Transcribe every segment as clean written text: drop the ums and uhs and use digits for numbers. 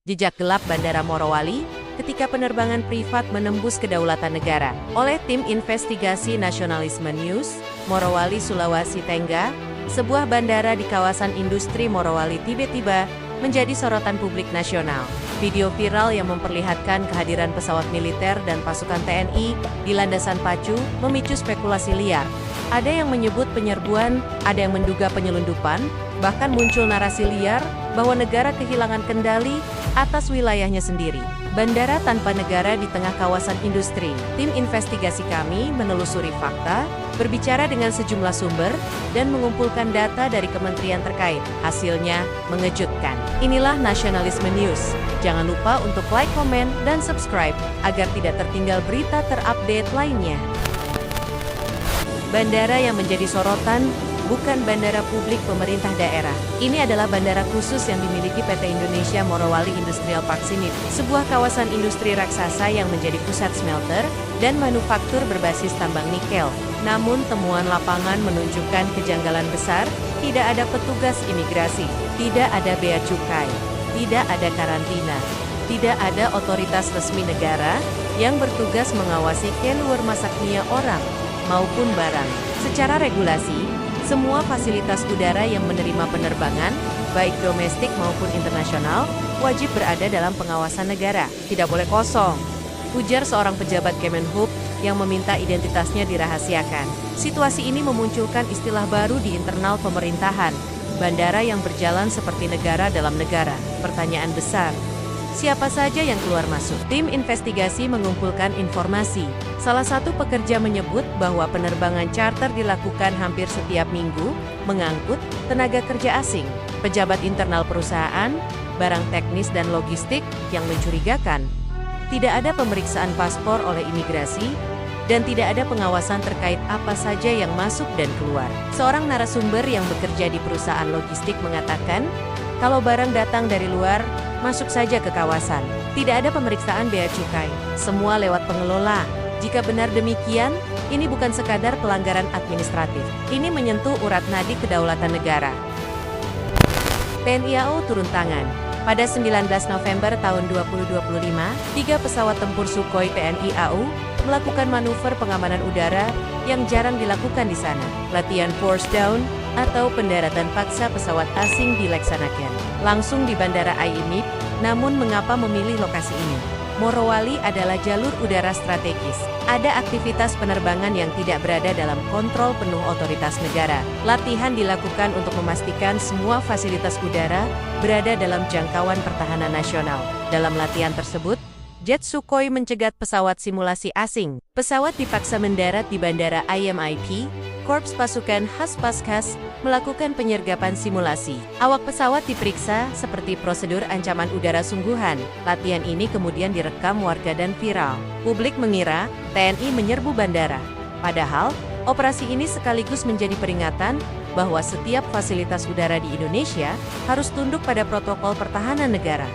Jejak gelap Bandara Morowali ketika penerbangan privat menembus kedaulatan negara. Oleh tim investigasi Nasionalisme News, Morowali, Sulawesi Tengah, sebuah bandara di kawasan industri Morowali tiba-tiba menjadi sorotan publik nasional. Video viral yang memperlihatkan kehadiran pesawat militer dan pasukan TNI di landasan pacu memicu spekulasi liar. Ada yang menyebut penyerbuan, ada yang menduga penyelundupan, bahkan muncul narasi liar bahwa negara kehilangan kendali atas wilayahnya sendiri. Bandara tanpa negara di tengah kawasan industri. Tim investigasi kami menelusuri fakta, berbicara dengan sejumlah sumber, dan mengumpulkan data dari kementerian terkait. Hasilnya mengejutkan. Inilah Nasionalisme News. Jangan lupa untuk like, komen, dan subscribe agar tidak tertinggal berita terupdate lainnya. Bandara yang menjadi sorotan bukan bandara publik pemerintah daerah. Ini adalah bandara khusus yang dimiliki PT Indonesia Morowali Industrial Park Simipi, sebuah kawasan industri raksasa yang menjadi pusat smelter dan manufaktur berbasis tambang nikel. Namun temuan lapangan menunjukkan kejanggalan besar, tidak ada petugas imigrasi, tidak ada bea cukai, tidak ada karantina, tidak ada otoritas resmi negara yang bertugas mengawasi keluar masuknya orang maupun barang. Secara regulasi, semua fasilitas udara yang menerima penerbangan, baik domestik maupun internasional, wajib berada dalam pengawasan negara. Tidak boleh kosong, ujar seorang pejabat Kemenhub yang meminta identitasnya dirahasiakan. Situasi ini memunculkan istilah baru di internal pemerintahan, bandara yang berjalan seperti negara dalam negara. Pertanyaan besar, siapa saja yang keluar masuk? Tim investigasi mengumpulkan informasi. Salah satu pekerja menyebut bahwa penerbangan charter dilakukan hampir setiap minggu, mengangkut tenaga kerja asing, pejabat internal perusahaan, barang teknis dan logistik yang mencurigakan. Tidak ada pemeriksaan paspor oleh imigrasi, dan tidak ada pengawasan terkait apa saja yang masuk dan keluar. Seorang narasumber yang bekerja di perusahaan logistik mengatakan, kalau barang datang dari luar, masuk saja ke kawasan. Tidak ada pemeriksaan bea cukai, semua lewat pengelola. Jika benar demikian, ini bukan sekadar pelanggaran administratif. Ini menyentuh urat nadi kedaulatan negara. TNI AU turun tangan. Pada 19 November tahun 2025, 3 pesawat tempur Sukhoi TNI AU melakukan manuver pengamanan udara yang jarang dilakukan di sana. Latihan force down atau pendaratan paksa pesawat asing dilaksanakan langsung di Bandara AIMIP. Namun mengapa memilih lokasi ini? Morowali adalah jalur udara strategis. Ada aktivitas penerbangan yang tidak berada dalam kontrol penuh otoritas negara. Latihan dilakukan untuk memastikan semua fasilitas udara berada dalam jangkauan pertahanan nasional. Dalam latihan tersebut, jet Sukhoi mencegat pesawat simulasi asing. Pesawat dipaksa mendarat di Bandara IMIP. Korps Pasukan Khas Paskas melakukan penyergapan simulasi. Awak pesawat diperiksa seperti prosedur ancaman udara sungguhan. Latihan ini kemudian direkam warga dan viral. Publik mengira TNI menyerbu bandara. Padahal, operasi ini sekaligus menjadi peringatan bahwa setiap fasilitas udara di Indonesia harus tunduk pada protokol pertahanan negara.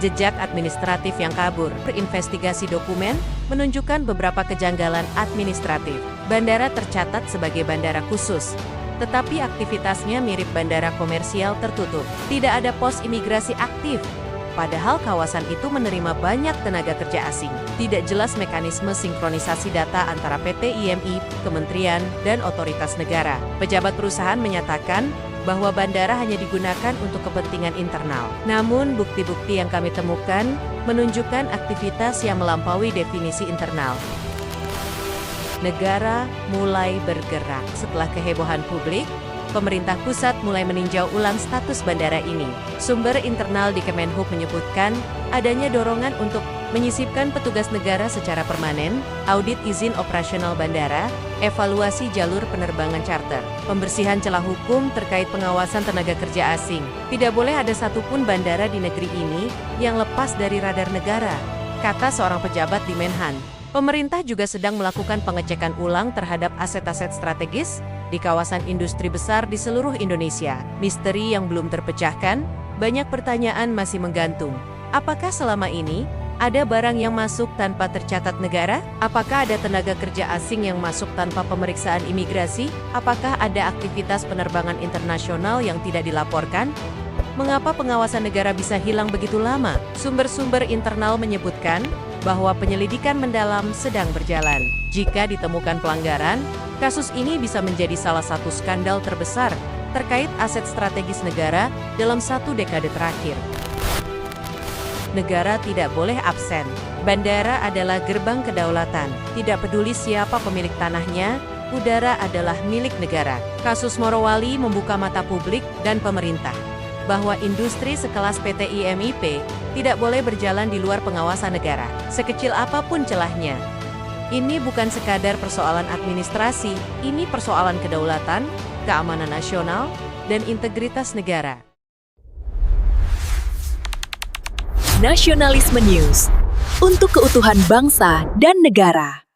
Jejak administratif yang kabur. Investigasi dokumen menunjukkan beberapa kejanggalan administratif. Bandara tercatat sebagai bandara khusus, tetapi aktivitasnya mirip bandara komersial tertutup. Tidak ada pos imigrasi aktif, padahal kawasan itu menerima banyak tenaga kerja asing. Tidak jelas mekanisme sinkronisasi data antara PT IMI, kementerian, dan otoritas negara. Pejabat perusahaan menyatakan bahwa bandara hanya digunakan untuk kepentingan internal. Namun, bukti-bukti yang kami temukan menunjukkan aktivitas yang melampaui definisi internal. Negara mulai bergerak. Setelah kehebohan publik, pemerintah pusat mulai meninjau ulang status bandara ini. Sumber internal di Kemenhub menyebutkan adanya dorongan untuk menyisipkan petugas negara secara permanen, audit izin operasional bandara, evaluasi jalur penerbangan charter, pembersihan celah hukum terkait pengawasan tenaga kerja asing. Tidak boleh ada satupun bandara di negeri ini yang lepas dari radar negara, kata seorang pejabat di Menhan. Pemerintah juga sedang melakukan pengecekan ulang terhadap aset-aset strategis di kawasan industri besar di seluruh Indonesia. Misteri yang belum terpecahkan, banyak pertanyaan masih menggantung. Apakah selama ini ada barang yang masuk tanpa tercatat negara? Apakah ada tenaga kerja asing yang masuk tanpa pemeriksaan imigrasi? Apakah ada aktivitas penerbangan internasional yang tidak dilaporkan? Mengapa pengawasan negara bisa hilang begitu lama? Sumber-sumber internal menyebutkan bahwa penyelidikan mendalam sedang berjalan. Jika ditemukan pelanggaran, kasus ini bisa menjadi salah satu skandal terbesar terkait aset strategis negara dalam 1 dekade terakhir. Negara tidak boleh absen. Bandara adalah gerbang kedaulatan. Tidak peduli siapa pemilik tanahnya, udara adalah milik negara. Kasus Morowali membuka mata publik dan pemerintah bahwa industri sekelas PT IMIP tidak boleh berjalan di luar pengawasan negara, sekecil apapun celahnya. Ini bukan sekadar persoalan administrasi, ini persoalan kedaulatan, keamanan nasional, dan integritas negara. Nasionalisme News, untuk keutuhan bangsa dan negara.